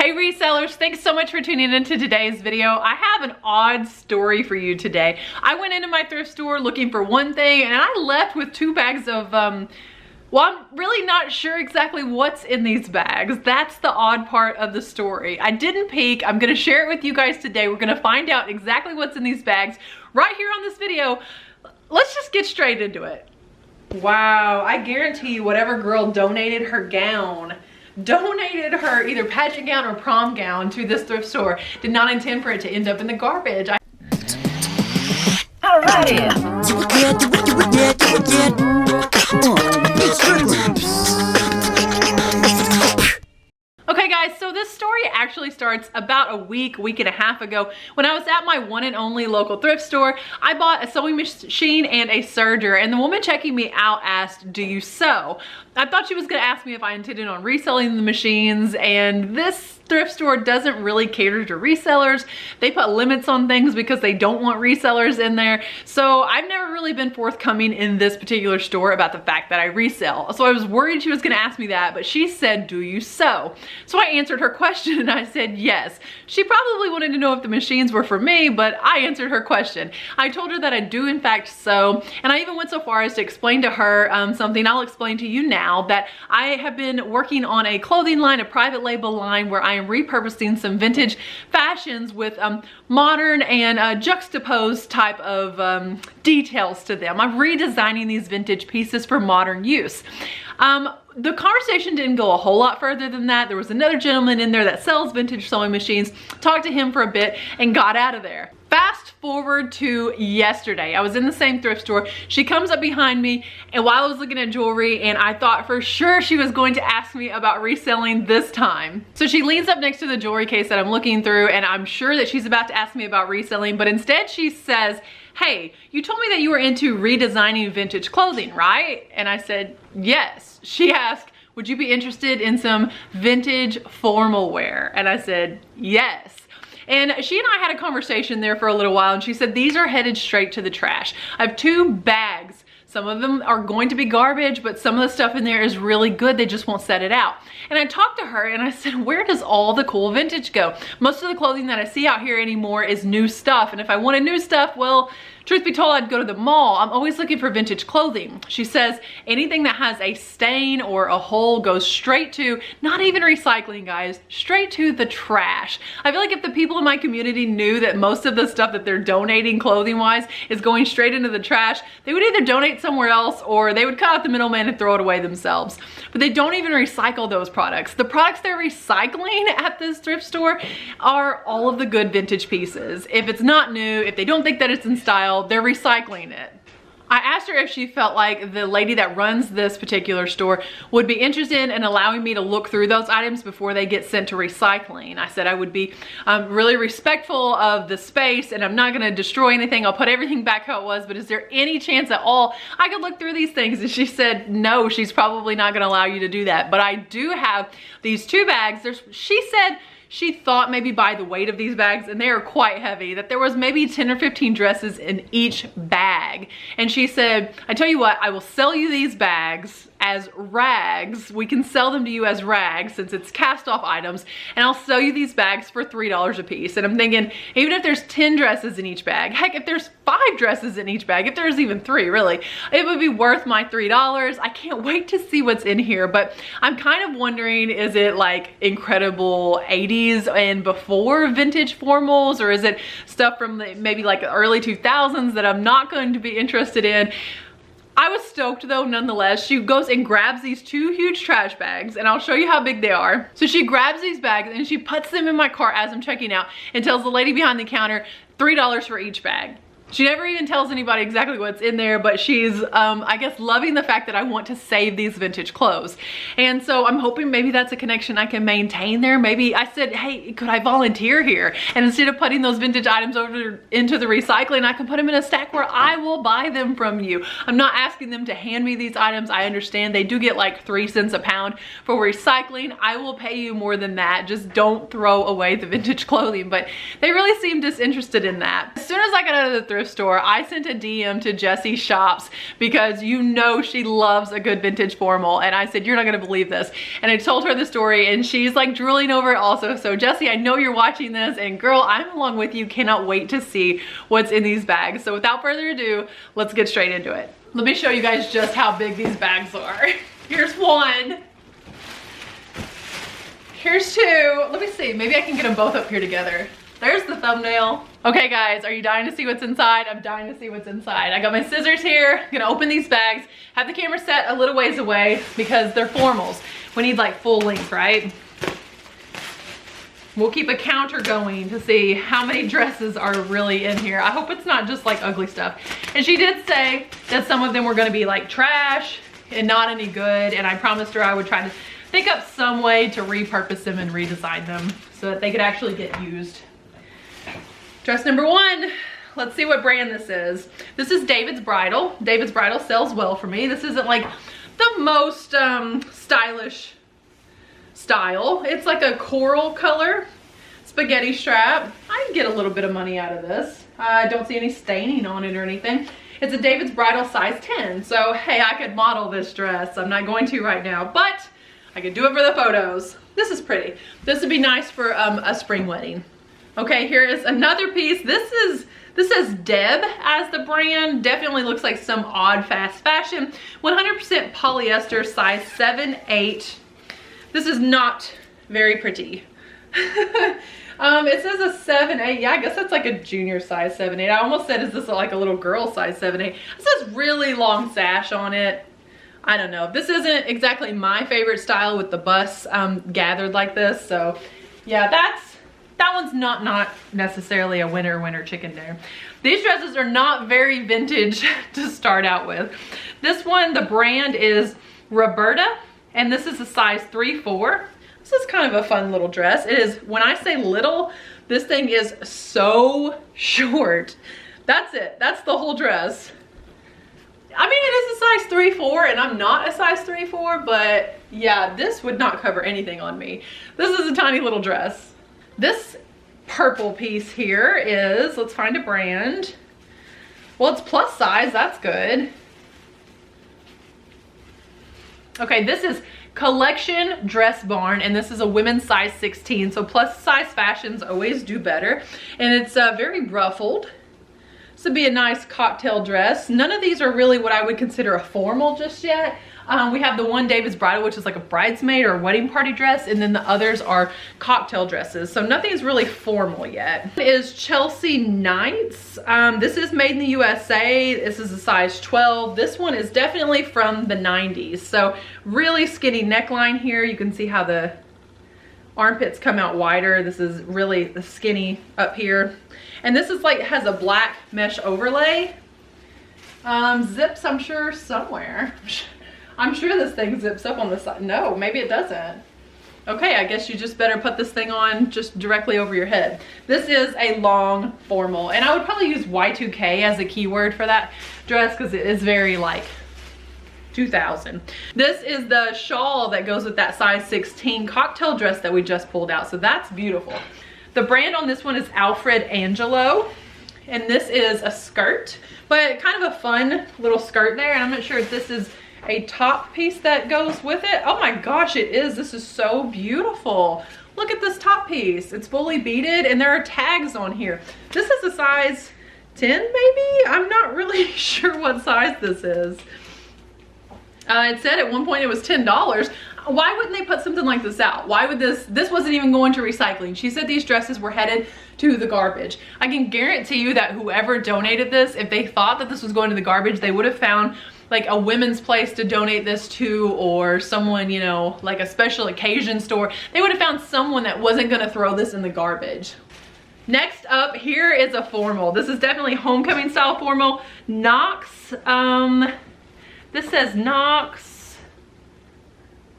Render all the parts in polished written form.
Hey resellers, thanks so much for tuning into today's video. I have an odd story for you today. I went into my thrift store looking for one thing and I left with 2 bags of, well, I'm really not sure exactly what's in these bags. That's the odd part of the story. I didn't peek. I'm gonna share it with you guys today. We're gonna find out exactly what's in these bags right here on this video. Let's just get straight into it. Wow, I guarantee you whatever girl donated her gown, donated her either pageant gown or prom gown to this thrift store, did not intend for it to end up in the garbage. Okay guys, so this story actually starts about a week and a half ago when I was at my one and only local thrift store. I bought a sewing machine and a serger, and the woman checking me out asked, "Do you sew?" I thought she was gonna ask me if I intended on reselling the machines, and this thrift store doesn't really cater to resellers. They put limits on things because they don't want resellers in there. So I've never really been forthcoming in this particular store about the fact that I resell. So I was worried she was gonna ask me that, but she said, "Do you sew?" So I answered her question and I said yes. She probably wanted to know if the machines were for me, but I answered her question. I told her that I do in fact sew, and I even went so far as to explain to her something I'll explain to you now, that I have been working on a clothing line, a private label line, where I am repurposing some vintage fashions with modern and juxtaposed type of details to them. I'm redesigning these vintage pieces for modern use. The conversation didn't go a whole lot further than that. There was another gentleman in there that sells vintage sewing machines. Talked to him for a bit and got out of there. Fast forward to yesterday. I was in the same thrift store. She comes up behind me, and while I was looking at jewelry, and I thought for sure she was going to ask me about reselling this time. So she leans up next to the jewelry case that I'm looking through, and I'm sure that she's about to ask me about reselling, but instead she says, "Hey, you told me that you were into redesigning vintage clothing, right?" And I said, yes. She asked, "Would you be interested in some vintage formal wear?" And I said, yes. And she and I had a conversation there for a little while, and she said, "These are headed straight to the trash. I have 2 bags. Some of them are going to be garbage, but some of the stuff in there is really good. They just won't set it out." And I talked to her and I said, "Where does all the cool vintage go? Most of the clothing that I see out here anymore is new stuff. And if I wanted new stuff, well, truth be told, I'd go to the mall. I'm always looking for vintage clothing." She says, "Anything that has a stain or a hole goes straight to," not even recycling guys, "straight to the trash." I feel like if the people in my community knew that most of the stuff that they're donating clothing wise is going straight into the trash, they would either donate somewhere else or they would cut out the middleman and throw it away themselves. But they don't even recycle those products. The products they're recycling at this thrift store are all of the good vintage pieces. If it's not new, if they don't think that it's in style, they're recycling it. I asked her if she felt like the lady that runs this particular store would be interested in allowing me to look through those items before they get sent to recycling. I said I would be really respectful of the space, and I'm not gonna destroy anything. I'll put everything back how it was, but is there any chance at all I could look through these things? And she said, no, she's probably not gonna allow you to do that. But I do have these 2 bags. She said, she thought maybe by the weight of these bags, and they are quite heavy, that there was maybe 10 or 15 dresses in each bag. And she said, "I tell you what, I will sell you these bags as rags. We can sell them to you as rags since it's cast off items, and I'll sell you these bags for $3 a piece." And I'm thinking, even if there's 10 dresses in each bag, heck, if there's 5 dresses in each bag, if there's even 3 really, it would be worth my $3. I can't wait to see what's in here, but I'm kind of wondering, is it like incredible 80s and before vintage formals, or is it stuff from maybe like the early 2000s that I'm not going to be interested in? I was stoked though, nonetheless. She goes and grabs these 2 huge trash bags, and I'll show you how big they are. So she grabs these bags and she puts them in my cart as I'm checking out and tells the lady behind the counter $3 for each bag. She never even tells anybody exactly what's in there, but she's, I guess, loving the fact that I want to save these vintage clothes. And so I'm hoping maybe that's a connection I can maintain there. Maybe I said, "Hey, could I volunteer here?" And instead of putting those vintage items over into the recycling, I can put them in a stack where I will buy them from you. I'm not asking them to hand me these items. I understand they do get like 3 cents a pound for recycling. I will pay you more than that. Just don't throw away the vintage clothing. But they really seem disinterested in that. As soon as I got out of the thrift thrift store, I sent a DM to Jessie Shops because you know she loves a good vintage formal. And I said, you're not gonna believe this. And I told her the story and she's like drooling over it also. So Jessie, I know you're watching this, and girl, I'm along with you. Cannot wait to see what's in these bags. So without further ado, let's get straight into it. Let me show you guys just how big these bags are. Here's one. Here's two. Let me see, maybe I can get them both up here together. There's the thumbnail. Okay guys, are you dying to see what's inside? I'm dying to see what's inside. I got my scissors here. I'm gonna open these bags, have the camera set a little ways away because they're formals. We need like full length, right? We'll keep a counter going to see how many dresses are really in here. I hope it's not just like ugly stuff. And she did say that some of them were gonna be like trash and not any good, and I promised her I would try to think up some way to repurpose them and redesign them so that they could actually get used. Dress number one, let's see what brand this is. This is David's Bridal. David's Bridal sells well for me. This isn't like the most stylish style. It's like a coral color, spaghetti strap. I can get a little bit of money out of this. I don't see any staining on it or anything. It's a David's Bridal size 10. So hey, I could model this dress. I'm not going to right now, but I could do it for the photos. This is pretty. This would be nice for a spring wedding. Okay, here is another piece. This says Deb as the brand. Definitely looks like some odd fast fashion. 100% polyester, size 7-8. This is not very pretty. It says a 7-8. Yeah, I guess that's like a junior size 7-8. I almost said, is this like a little girl size 7-8? It says really long sash on it. I don't know. This isn't exactly my favorite style with the bust gathered like this. So yeah, that one's not necessarily a winner chicken dinner. These dresses are not very vintage to start out with. This one, the brand is Roberta, and this is a size 3-4. This is kind of a fun little dress. It is, when I say little, this thing is so short. That's it. That's the whole dress. I mean, it is a size 3-4 and I'm not a size 3-4, but yeah, this would not cover anything on me. This is a tiny little dress. This purple piece here is, let's find a brand. Well, it's plus size, that's good. Okay, this is Collection Dress Barn, and this is a women's size 16. So plus size fashions always do better. And it's very ruffled. This would be a nice cocktail dress. None of these are really what I would consider a formal just yet. We have the one David's Bridal, which is like a bridesmaid or a wedding party dress, and then the others are cocktail dresses. So nothing's really formal yet. It is Chelsea Knights. This is made in the USA. This is a size 12. This one is definitely from the 90s. So really skinny neckline here. You can see how the armpits come out wider. This is really skinny up here. And this is like, has a black mesh overlay. Zips, I'm sure, somewhere. I'm sure this thing zips up on the side. No, maybe it doesn't. Okay, I guess you just better put this thing on just directly over your head. This is a long formal, and I would probably use Y2K as a keyword for that dress because it is very like 2000. This is the shawl that goes with that size 16 cocktail dress that we just pulled out, so that's beautiful. The brand on this one is Alfred Angelo, and this is a skirt, but kind of a fun little skirt there, and I'm not sure if this is a top piece that goes with it. Oh my gosh, it is. This is so beautiful. Look at this top piece. It's fully beaded and there are tags on here. This is a size 10 maybe? I'm not really sure what size this is. It said at one point it was $10. Why wouldn't they put something like this out? Why would this wasn't even going to recycling. She said these dresses were headed to the garbage. I can guarantee you that whoever donated this, if they thought that this was going to the garbage, they would have found like a women's place to donate this to, or someone, you know, like a special occasion store. They would have found someone that wasn't gonna throw this in the garbage. Next up, here is a formal. This is definitely homecoming style formal. Knox, this says Knox.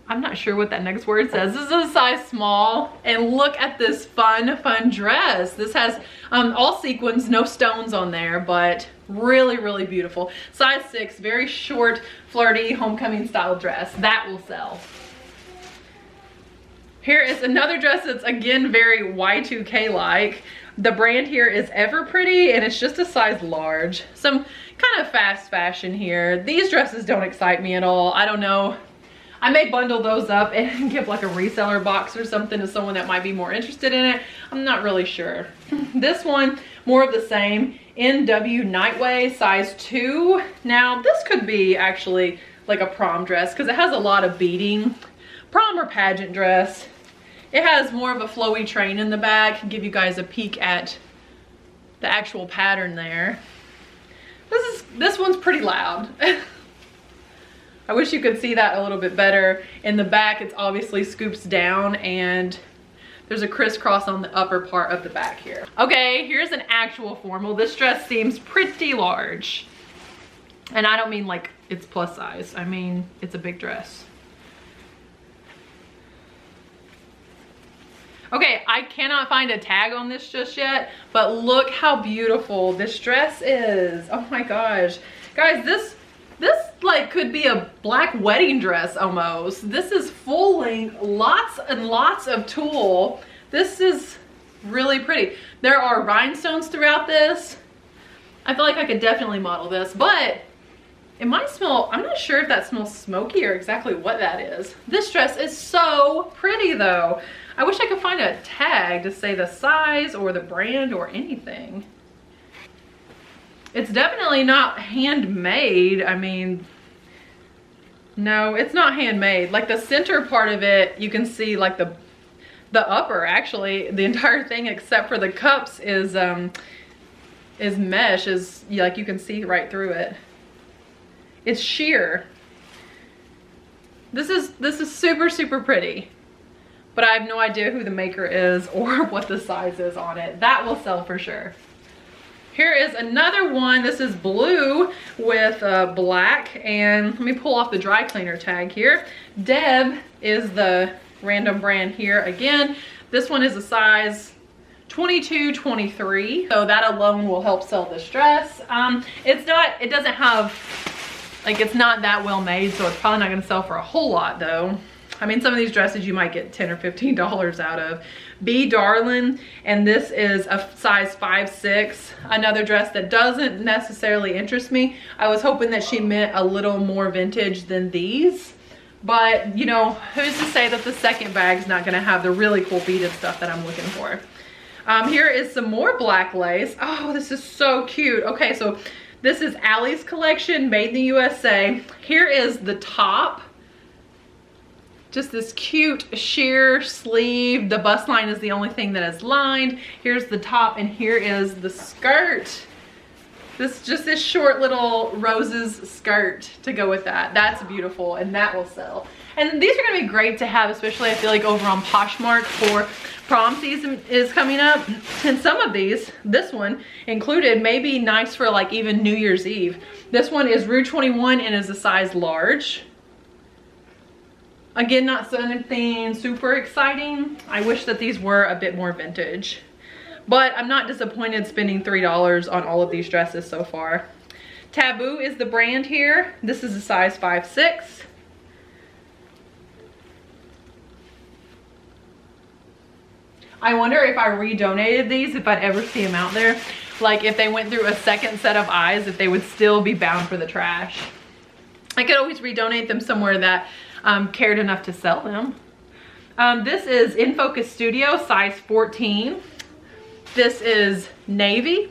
I'm not sure what that next word says. This is a size small, and look at this fun dress. This has all sequins, no stones on there, but really, really beautiful. Size 6, very short, flirty, homecoming style dress. That will sell. Here is another dress that's again very Y2K-like. The brand here is Ever Pretty and it's just a size large. Some kind of fast fashion here. These dresses don't excite me at all. I don't know. I may bundle those up and give like a reseller box or something to someone that might be more interested in it. I'm not really sure. This one, more of the same. NW Nightway, size 2. Now this could be actually like a prom dress because it has a lot of beading. Prom or pageant dress. It has more of a flowy train in the back. Give you guys a peek at the actual pattern there. This one's pretty loud. I wish you could see that a little bit better. In the back, it's obviously scoops down and there's a crisscross on the upper part of the back here. Okay, here's an actual formal. This dress seems pretty large. And I don't mean like it's plus size. I mean, it's a big dress. Okay, I cannot find a tag on this just yet, but look how beautiful this dress is. Oh my gosh. Guys, this like could be a black wedding dress almost. This is full length, lots and lots of tulle. This is really pretty. There are rhinestones throughout this. I feel like I could definitely model this, but it might smell, I'm not sure if that smells smoky or exactly what that is. This dress is so pretty though. I wish I could find a tag to say the size or the brand or anything. It's definitely not handmade. I mean, no, it's not handmade. Like the center part of it, you can see like the upper actually, the entire thing except for the cups is mesh, is like you can see right through it. It's sheer. This is super, super pretty. But I have no idea who the maker is or what the size is on it. That will sell for sure. Here is another one. This is blue with black. And let me pull off the dry cleaner tag here. Deb is the random brand here again. This one is a size 22, 23. So that alone will help sell this dress. It doesn't have, like it's not that well made, so it's probably not gonna sell for a whole lot though. I mean, some of these dresses you might get $10 or $15 out of. Be Darlin', and this is a size 5'6". Another dress that doesn't necessarily interest me. I was hoping that she meant a little more vintage than these. But, you know, who's to say that the second bag's not gonna have the really cool beaded stuff that I'm looking for. Here is some more black lace. Oh, this is so cute. Okay, so this is Allie's collection, made in the USA. Here is the top. Just this cute sheer sleeve. The bust line is the only thing that is lined. Here's the top and here is the skirt. This short little roses skirt to go with that. That's beautiful and that will sell. And these are gonna be great to have, especially I feel like over on Poshmark for prom season is coming up. And some of these, this one included, may be nice for like even New Year's Eve. This one is Rue 21 and is a size large. Again, not anything super exciting. I wish that these were a bit more vintage. But I'm not disappointed spending $3 on all of these dresses so far. Taboo is the brand here. This is a size 5'6". I wonder if I redonated these, if I'd ever see them out there. Like if they went through a second set of eyes, if they would still be bound for the trash. I could always redonate them somewhere that cared enough to sell them. This is In Focus Studio, size 14. This is navy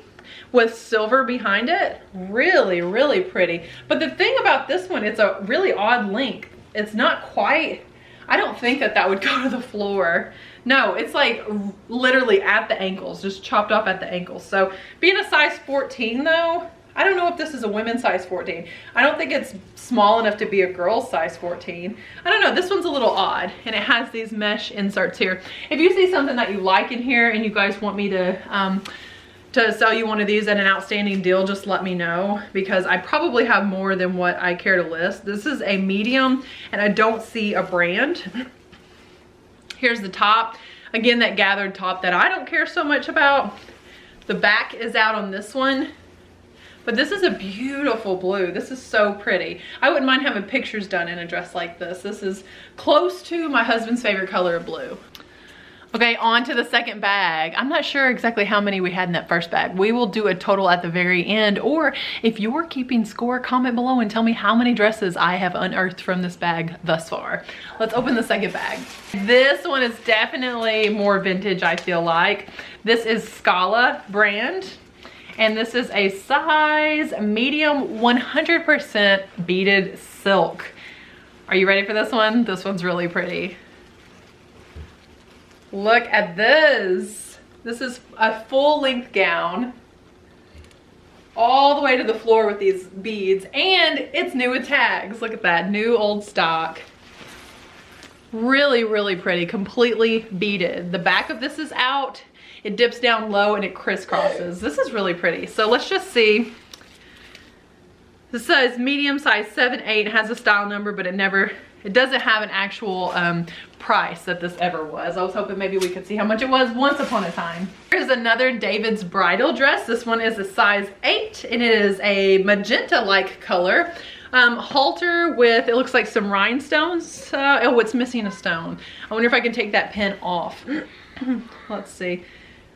with silver behind it. Really, really pretty. But the thing about this one, it's a really odd length. It's not quite, I don't think that would go to the floor. No, it's like literally at the ankles, just chopped off at the ankles. So being a size 14 though, I don't know if this is a women's size 14. I don't think it's small enough to be a girl's size 14. I don't know, this one's a little odd and it has these mesh inserts here. If you see something that you like in here and you guys want me to sell you one of these at an outstanding deal, just let me know because I probably have more than what I care to list. This is a medium and I don't see a brand. Here's the top. Again, that gathered top that I don't care so much about. The back is out on this one. But this is a beautiful blue. This is so pretty. I wouldn't mind having pictures done in a dress like this. This is close to my husband's favorite color of blue. Okay, on to the second bag. I'm not sure exactly how many we had in that first bag. We will do a total at the very end, or if you're keeping score, comment below and tell me how many dresses I have unearthed from this bag thus far. Let's open the second bag. This one is definitely more vintage, I feel like. This is Scala brand. And this is a size medium 100% beaded silk. Are you ready for this one? This one's really pretty. Look at this. This is a full length gown. All the way to the floor with these beads. And it's new with tags. Look at that, new old stock. Really, really pretty, completely beaded. The back of this is out. It dips down low and it crisscrosses. This is really pretty. So let's just see. This says medium size 7-8, has a style number, but it doesn't have an actual price that this ever was. I was hoping maybe we could see how much it was once upon a time. Here's another David's bridal dress. This one is a size 8 and it is a magenta-like color. Halter with, it looks like some rhinestones. Oh, it's missing a stone. I wonder if I can take that pin off. Let's see.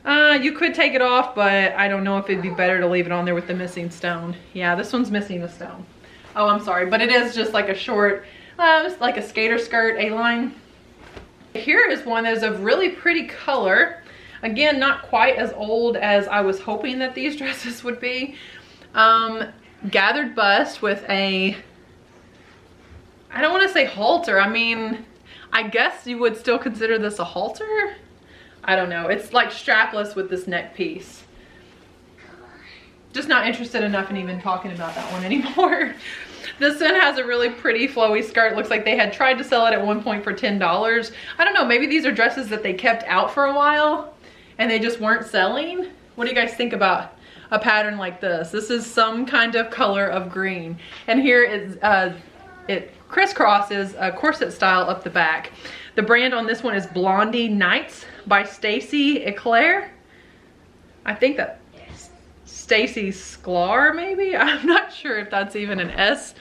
You could take it off, but I don't know if it'd be better to leave it on there with the missing stone. Yeah, this one's missing a stone. Oh, I'm sorry, but it is just like a short, like a skater skirt, A-line. Here is one that is a really pretty color. Again, not quite as old as I was hoping that these dresses would be. Gathered bust with a, I don't want to say halter. I mean, I guess you would still consider this a halter. I don't know. It's like strapless with this neck piece. Just not interested enough in even talking about that one anymore. This one has a really pretty flowy skirt. Looks like they had tried to sell it at one point for $10. I don't know, maybe these are dresses that they kept out for a while and they just weren't selling. What do you guys think about a pattern like this? This is some kind of color of green. And here is, it crisscrosses a corset style up the back. The brand on this one is Blondie Nights by Stacy Eclair. I think that Stacy Sklar maybe? I'm not sure if that's even an S.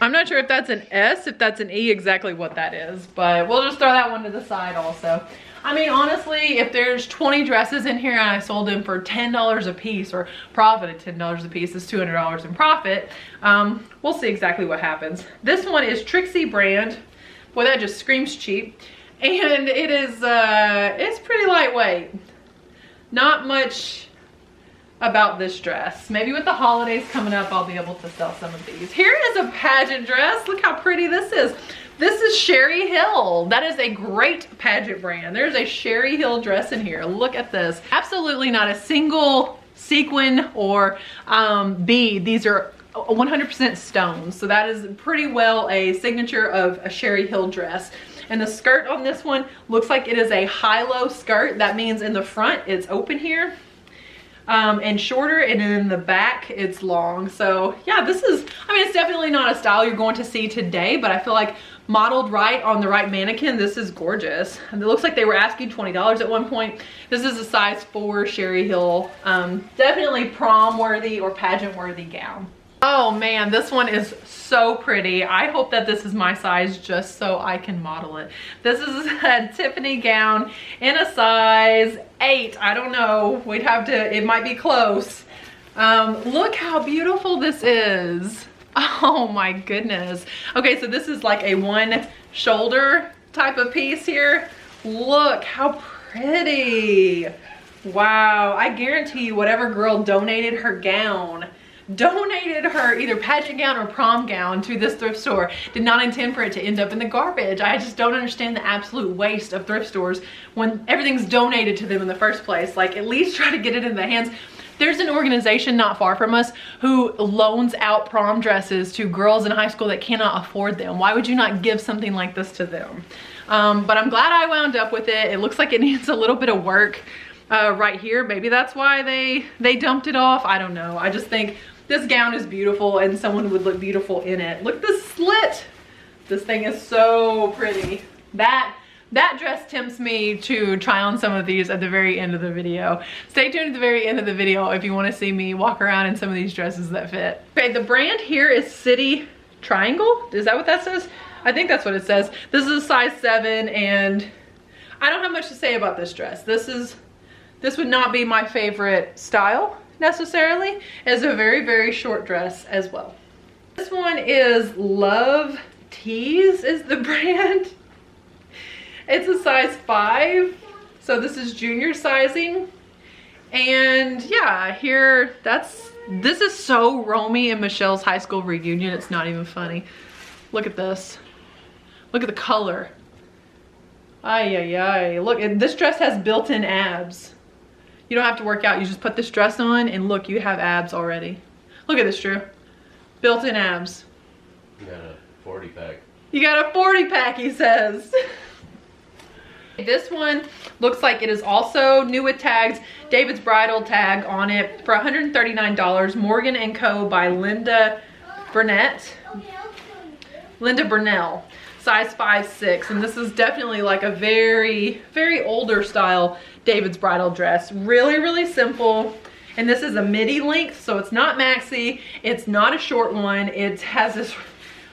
I'm not sure if that's an S, if that's an E, exactly what that is. But we'll just throw that one to the side also. I mean, honestly, if there's 20 dresses in here and I sold them for $10 a piece or profited $10 a piece, it's $200 in profit. We'll see exactly what happens. This one is Trixie brand. Boy, that just screams cheap. And it is, it's pretty lightweight. Not much about this dress. Maybe with the holidays coming up, I'll be able to sell some of these. Here is a pageant dress. Look how pretty this is. This is Sherry Hill. That is a great pageant brand. There's a Sherry Hill dress in here. Look at this. Absolutely not a single sequin or bead. These are 100% stones. So that is pretty well a signature of a Sherry Hill dress. And the skirt on this one looks like it is a high-low skirt. That means in the front it's open here. And shorter, and in the back it's long. So yeah, this is, I mean, it's definitely not a style you're going to see today, but I feel like modeled right on the right mannequin, this is gorgeous. And it looks like they were asking $20 at one point. This is a size 4 Sherry Hill. Definitely prom worthy or pageant worthy gown. Oh man, this one is so pretty. I hope that this is my size just so I can model it. This is a Tiffany gown in a size 8. I don't know. We'd have to, it might be close. Look how beautiful this is. Oh my goodness. Okay, so this is like a one shoulder type of piece here. Look how pretty. Wow, I guarantee you whatever girl donated her gown, donated her either pageant gown or prom gown to this thrift store, did not intend for it to end up in the garbage. I just don't understand the absolute waste of thrift stores when everything's donated to them in the first place. Like, at least try to get it in the hands. There's an organization not far from us who loans out prom dresses to girls in high school that cannot afford them. Why would you not give something like this to them? But I'm glad I wound up with it. It looks like it needs a little bit of work right here. Maybe that's why they dumped it off. I don't know. I just think this gown is beautiful and someone would look beautiful in it. Look at the slit. This thing is so pretty. That that dress tempts me to try on some of these at the very end of the video. Stay tuned at the very end of the video if you want to see me walk around in some of these dresses that fit. Okay, the brand here is City Triangle. Is that what that says? I think that's what it says. This is a size 7, and I don't have much to say about this dress. This would not be my favorite style necessarily. It's a very, very short dress as well. This one is Love Tees is the brand. It's a size 5, so this is junior sizing. And yeah, here, this is so Romy and Michelle's high school reunion. It's not even funny. Look at this. Look at the color. Ay, ay, ay. Look, this dress has built-in abs. You don't have to work out. You just put this dress on and look, you have abs already. Look at this, Drew. Built-in abs. You got a 40 pack. You got a 40 pack, he says. This one looks like it is also new with tags. David's Bridal tag on it for $139. Morgan & Co. by Linda Burnell. Size 5'6", and this is definitely like a very, very older style David's Bridal dress. Really, really simple. And this is a midi length, so it's not maxi. It's not a short one. It has this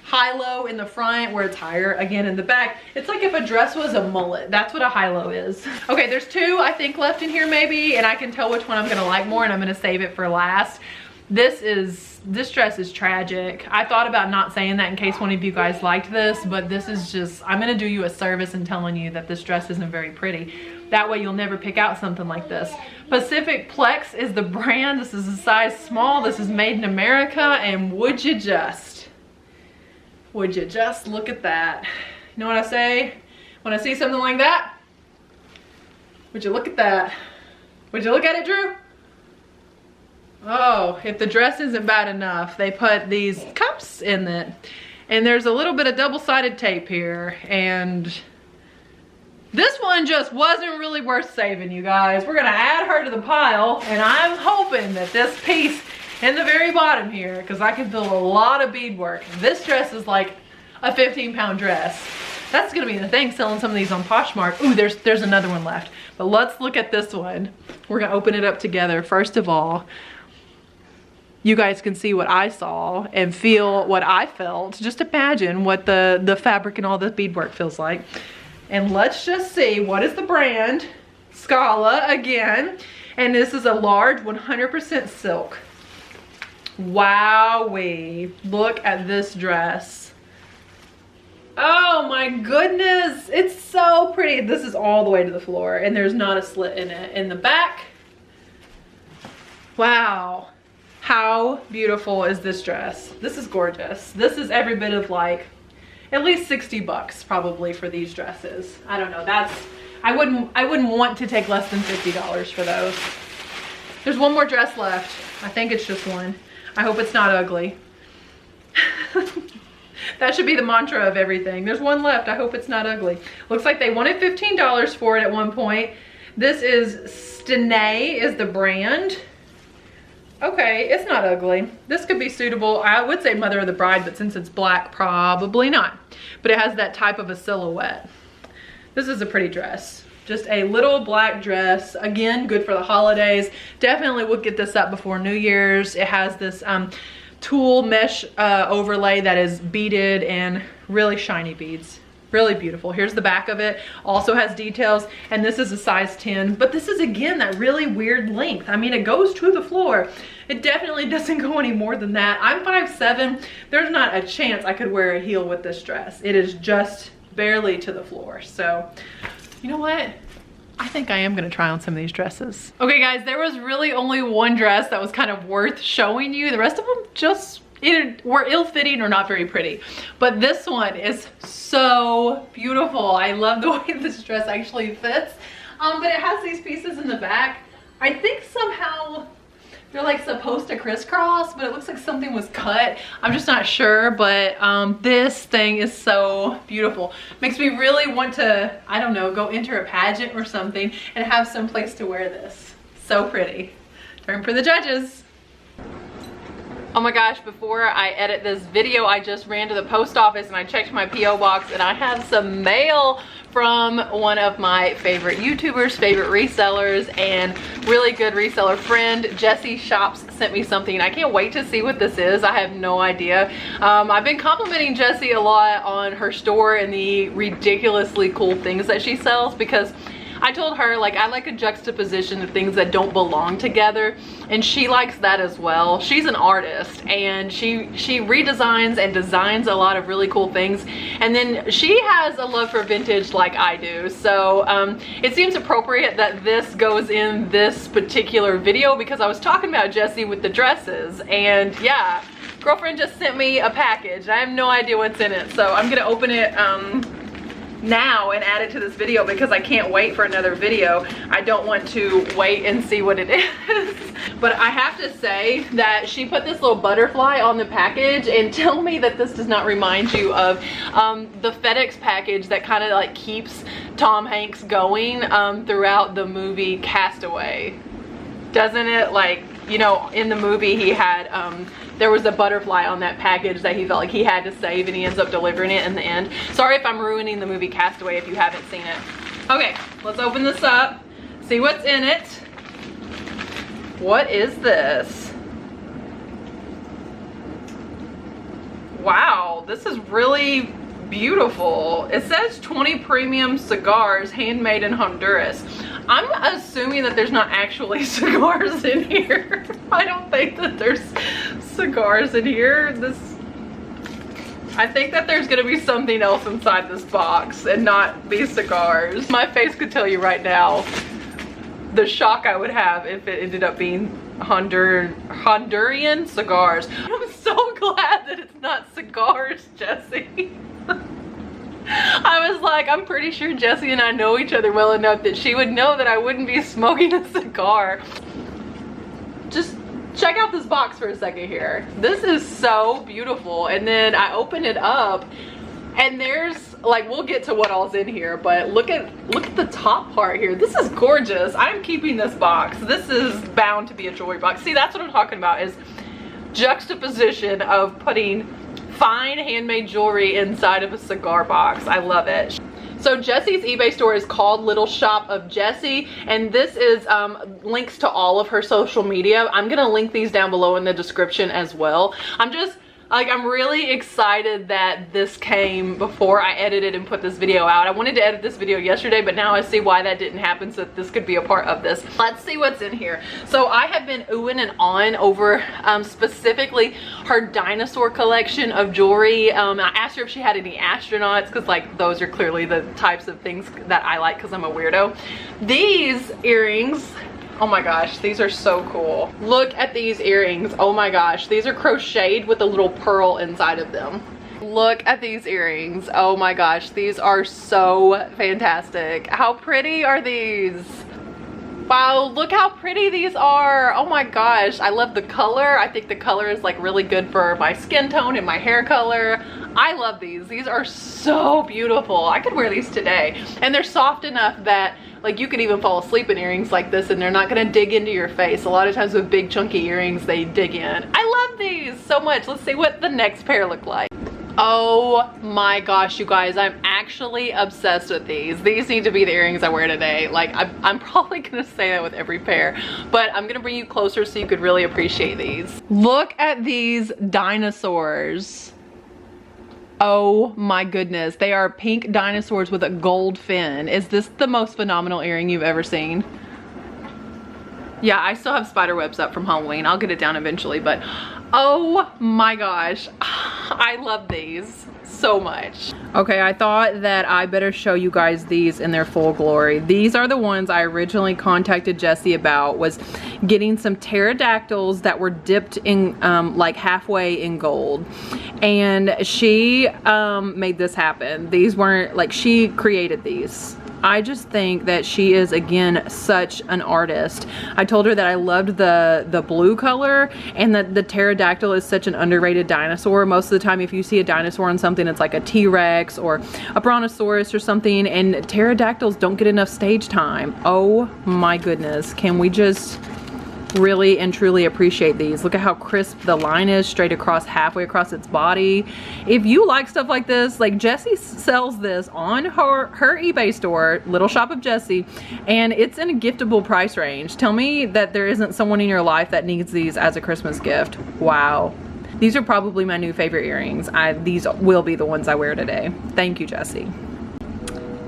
high-low in the front where it's higher again in the back. It's like if a dress was a mullet. That's what a high-low is. Okay, there's 2 I think left in here maybe, and I can tell which one I'm gonna like more, and I'm gonna save it for last. This dress is tragic. I thought about not saying that in case one of you guys liked this, but this is just, I'm gonna do you a service in telling you that this dress isn't very pretty. That way you'll never pick out something like this. Pacific Plex is the brand. This is a size small. This is made in America, and would you just look at that? You know what I say? When I see something like that, would you look at that? Would you look at it, Drew? Oh, if the dress isn't bad enough, they put these cups in it. And there's a little bit of double-sided tape here. And this one just wasn't really worth saving, you guys. We're gonna add her to the pile, and I'm hoping that this piece in the very bottom here, because I can feel a lot of beadwork. This dress is like a 15-pound dress. That's gonna be the thing, selling some of these on Poshmark. Ooh, there's another one left. But let's look at this one. We're gonna open it up together. First of all, you guys can see what I saw and feel what I felt. Just imagine what the fabric and all the beadwork feels like. And let's just see, what is the brand? Scala again. And this is a large 100% silk. Wowee, look at this dress. Oh my goodness, it's so pretty. This is all the way to the floor, and there's not a slit in it. In the back, wow. How beautiful is this dress? This is gorgeous. This is every bit of like at least 60 bucks probably for these dresses. I don't know, I wouldn't want to take less than $50 for those. There's one more dress left. I think it's just one. I hope it's not ugly. That should be the mantra of everything. There's one left. I hope it's not ugly. Looks like they wanted $15 for it at one point. This is Stenay is the brand. Okay, it's not ugly. This could be suitable. I would say Mother of the Bride, but since it's black, probably not. But it has that type of a silhouette. This is a pretty dress. Just a little black dress. Again, good for the holidays. Definitely would get this up before New Year's. It has this tulle mesh overlay that is beaded and really shiny beads. Really beautiful. Here's the back of it. Also has details, and this is a size 10, but this is again that really weird length. I mean, it goes to the floor. It definitely doesn't go any more than that. I'm 5'7". There's not a chance I could wear a heel with this dress. It is just barely to the floor. So, you know what? I think I am gonna try on some of these dresses. Okay guys, there was really only one dress that was kind of worth showing you. The rest of them just either were ill-fitting or not very pretty. But this one is so beautiful. I love the way this dress actually fits. But it has these pieces in the back. I think somehow they're like supposed to crisscross, but it looks like something was cut. I'm just not sure, but this thing is so beautiful. Makes me really want to, I don't know, go enter a pageant or something and have some place to wear this. So pretty. Time for the judges. Oh my gosh, before I edit this video, I just ran to the post office and I checked my P.O. box, and I have some mail from one of my favorite YouTubers, favorite resellers, and really good reseller friend. Jessie Shops sent me something. I can't wait to see what this is. I have no idea. I've been complimenting Jessie a lot on her store and the ridiculously cool things that she sells, because I told her, like, I like a juxtaposition of things that don't belong together, and she likes that as well. She's an artist, and she redesigns and designs a lot of really cool things, and then she has a love for vintage like I do. So it seems appropriate that this goes in this particular video, because I was talking about Jessie with the dresses, and yeah, girlfriend just sent me a package. I have no idea what's in it, so I'm gonna open it now and add it to this video, because I can't wait for another video. I don't want to wait and see what it is. But I have to say that she put this little butterfly on the package, and tell me that this does not remind you of the FedEx package that kind of like keeps Tom Hanks going throughout the movie Castaway. Doesn't it? Like, you know, in the movie he had there was a butterfly on that package that he felt like he had to save, and he ends up delivering it in the end. Sorry if I'm ruining the movie Castaway if you haven't seen it. Okay, let's open this up, see what's in it. What is this? Wow, this is really beautiful. It says 20 premium cigars handmade in Honduras. I'm assuming that there's not actually cigars in here. I don't think that there's cigars in here. I think that there's gonna be something else inside this box and not these cigars. My face could tell you right now the shock I would have if it ended up being Honduran cigars. I'm so glad that it's not cigars, Jessie. I was like, I'm pretty sure Jessie and I know each other well enough that she would know that I wouldn't be smoking a cigar. Just check out this box for a second here. This is so beautiful. And then I open it up, and there's, like, we'll get to what all's in here, but look at the top part here. This is gorgeous. I'm keeping this box. This is bound to be a jewelry box. See, that's what I'm talking about, is juxtaposition of putting fine handmade jewelry inside of a cigar box. I love it. So Jessie's eBay store is called Little Shop of Jessie, and this is links to all of her social media. I'm gonna link these down below in the description as well. I'm really excited that this came before I edited and put this video out. I wanted to edit this video yesterday, but now I see why that didn't happen, so that this could be a part of this. Let's see what's in here. So I have been oohing and on over specifically her dinosaur collection of jewelry. I asked her if she had any astronauts, because like those are clearly the types of things that I like, because I'm a weirdo. These earrings, oh my gosh, these are so cool. Look at these earrings. Oh my gosh, these are crocheted with a little pearl inside of them. Look at these earrings. Oh my gosh, these are so fantastic. How pretty are these? Wow, look how pretty these are. Oh my gosh, I love the color. I think the color is like really good for my skin tone and my hair color. I love these. These are so beautiful. I could wear these today. And they're soft enough that like you could even fall asleep in earrings like this and they're not gonna dig into your face. A lot of times with big chunky earrings, they dig in. I love these so much. Let's see what the next pair look like. Oh my gosh, you guys, I'm actually obsessed with these. These need to be the earrings I wear today. Like, I'm probably gonna say that with every pair, but I'm gonna bring you closer so you could really appreciate these. Look at these dinosaurs. Oh my goodness, they are pink dinosaurs with a gold fin. Is this the most phenomenal earring you've ever seen? Yeah, I still have spider webs up from Halloween. I'll get it down eventually, but oh my gosh, I love these so much. Okay, I thought that I better show you guys these in their full glory. These are the ones I originally contacted Jessie about, was getting some pterodactyls that were dipped in like halfway in gold. And she made this happen. These weren't, like, she created these. I just think that she is, again, such an artist. I told her that I loved the blue color, and that the pterodactyl is such an underrated dinosaur. Most of the time if you see a dinosaur on something, it's like a T-Rex or a brontosaurus or something, and pterodactyls don't get enough stage time. Oh my goodness, can we just really and truly appreciate these. Look at how crisp the line is, straight across, halfway across its body. If you like stuff like this, like Jessie sells this on her eBay store, Little Shop of Jessie, and it's in a giftable price range. Tell me that there isn't someone in your life that needs these as a Christmas gift. Wow. These are probably my new favorite earrings. These will be the ones I wear today. Thank you, Jessie.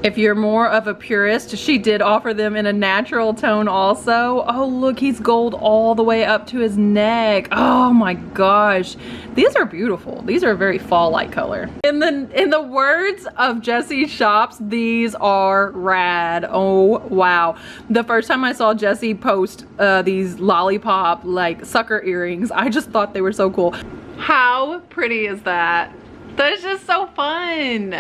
If you're more of a purist, she did offer them in a natural tone also. Oh, look, he's gold all the way up to his neck. Oh my gosh. These are beautiful. These are a very fall-like color. In the words of Jessie Shops, these are rad. Oh, wow. The first time I saw Jessie post these lollipop, like, sucker earrings, I just thought they were so cool. How pretty is that? That's just so fun.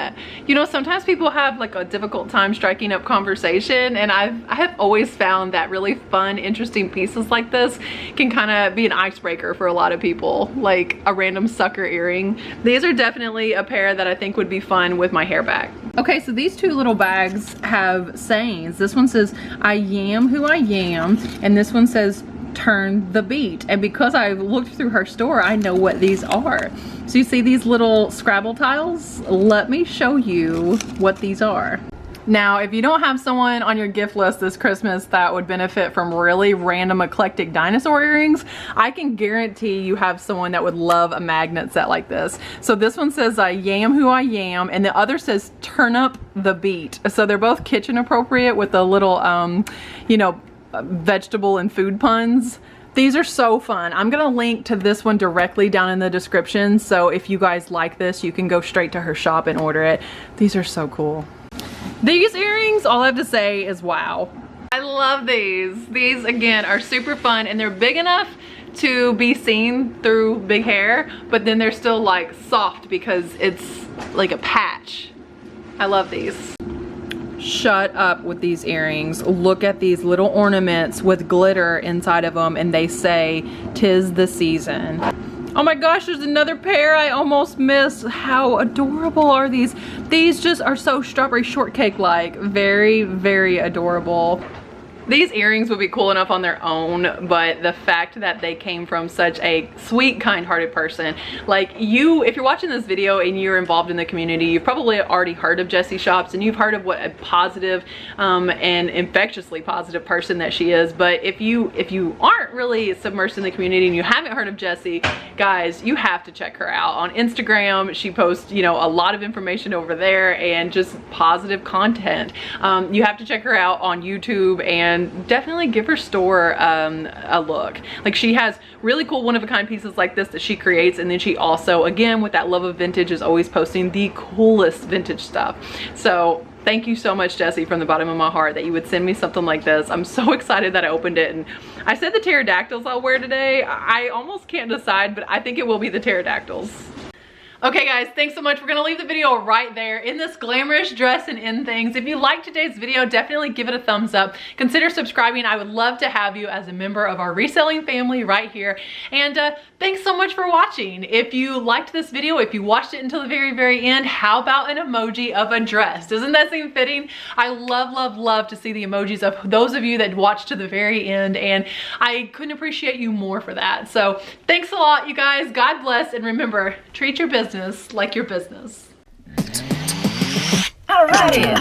You know, sometimes people have like a difficult time striking up conversation, and I have always found that really fun, interesting pieces like this can kind of be an icebreaker for a lot of people, like a random sucker earring. These are definitely a pair that I think would be fun with my hair back. Okay, so these two little bags have sayings. This one says, I am who I am, and this one says, turn the beat. And because I've looked through her store, I know what these are. So you see these little Scrabble tiles? Let me show you what these are. Now, if you don't have someone on your gift list this Christmas that would benefit from really random eclectic dinosaur earrings, I can guarantee you have someone that would love a magnet set like this. So this one says, I am who I am, and the other says, turn up the beat. So they're both kitchen appropriate with a little, you know, vegetable and food puns. These are so fun. I'm gonna link to this one directly down in the description, so if you guys like this, you can go straight to her shop and order it. These are so cool. These earrings, all I have to say is wow. I love these. These again are super fun, and they're big enough to be seen through big hair, but then they're still like soft because it's like a patch. I love these. Shut up with these earrings. Look at these little ornaments with glitter inside of them, and they say, 'tis the season. Oh my gosh, there's another pair I almost missed. How adorable are these? These just are so strawberry shortcake-like. Very, very adorable. These earrings would be cool enough on their own, but the fact that they came from such a sweet, kind-hearted person, like you, if you're watching this video and you're involved in the community, you've probably already heard of Jessie Shops, and you've heard of what a positive and infectiously positive person that she is. But if you aren't really submersed in the community and you haven't heard of Jessie, guys, you have to check her out on Instagram. She posts, you know, a lot of information over there and just positive content. You have to check her out on YouTube, and definitely give her store a look. Like, she has really cool one-of-a-kind pieces like this that she creates, and then she also, again, with that love of vintage, is always posting the coolest vintage stuff. So thank you so much, Jessie, from the bottom of my heart, that you would send me something like this. I'm so excited that I opened it. And I said the pterodactyls I'll wear today. I almost can't decide, but I think it will be the pterodactyls. Okay guys, thanks so much. We're gonna leave the video right there in this glamorous dress and in things. If you liked today's video, definitely give it a thumbs up. Consider subscribing. I would love to have you as a member of our reselling family right here. And thanks so much for watching. If you liked this video, if you watched it until the very, very end, how about an emoji of a dress? Doesn't that seem fitting? I love, love, love to see the emojis of those of you that watched to the very end, and I couldn't appreciate you more for that. So thanks a lot, you guys. God bless, and remember, treat your business like your business. Alrighty.